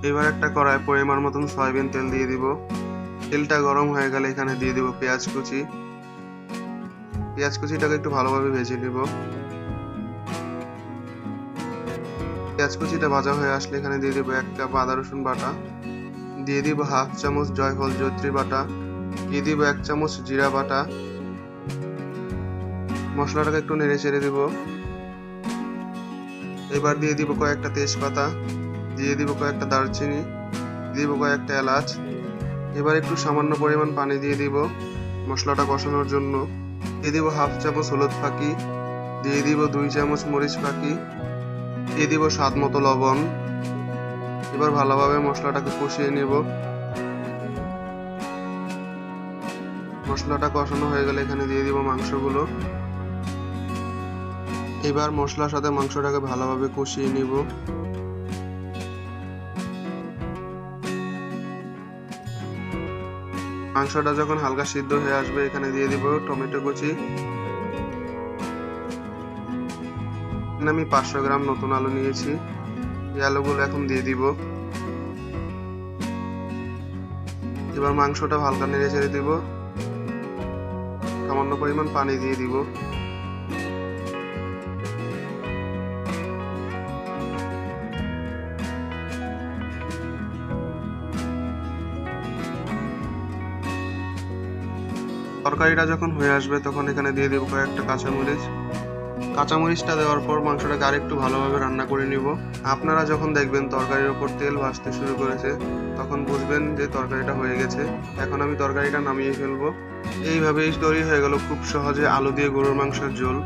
এবার একটা কড়াই পরিমাণ মতন সয়াবিন তেল দিয়ে দিব। তেলটা গরম হয়ে গেলে এখানে দিয়ে দিব পেঁয়াজ কুচি। পেঁয়াজ কুচিটাকে একটু ভালোভাবে ভেজে নিব। পেঁয়াজ কুচিটা ভাজা হয়ে আসলে এখানে দিয়ে দিব 1 কাপ আদা রসুন বাটা, দিয়ে দিব হাফ চামচ জয়ফল জয়ত্রী বাটা, দিয়ে দিব 1 চামচ জিরা বাটা। মশলাটাকে একটু নেড়ে চেড়ে দিব। এবার দিয়ে দিব কয়েকটা তেজপাতা, দিয়ে দিব কয়েকটা দারচিনি, দিয়ে দিব কয়েকটা এলাচ। এবার একটু সামান্য পরিমাণ পানি দিয়ে দিব মশলাটা কষানোর জন্য। দিয়ে দিব হাফ চামচ হলুদ ফাঁকি, দিয়ে দিব 2 চামচ মরিচ ফাঁকি, দিয়ে দিব স্বাদ মতো লবণ। এবার ভালোভাবে মশলাটাকে কষিয়ে নেব। মশলাটা কষানো হয়ে গেলে এখানে দিয়ে দিব মাংসগুলো। এবার মশলার সাথে মাংসটাকে ভালোভাবে কষিয়ে নিব। মাংসটা যখন হালকা সিদ্ধ হয়ে আসবে এখানে দিয়ে দিব টমেটো কুচি। আমি 500 গ্রাম নতুন আলু নিয়েছি, এই আলুগুলো এখন দিয়ে দিব। এবার মাংসটা হালকা নেড়ে চেড়ে দিব। সামান্য পরিমাণ পানি দিয়ে দিব। তরকারিটা যখন হয়ে আসবে তখন এখানে দিয়ে দিব কয়েকটা কাঁচামরিচ। কাঁচামরিচটা দেওয়ার পর মাংসটাকে আরেকটু ভালোভাবে রান্না করে নিব। আপনারা যখন দেখবেন তরকারির ওপর তেল ভাসতে শুরু করেছে তখন বুঝবেন যে তরকারিটা হয়ে গেছে। এখন আমি তরকারিটা নামিয়ে ফেলবো। এইভাবেই তৈরি হয়ে গেল খুব সহজে আলু দিয়ে গরুর মাংসের ঝোল।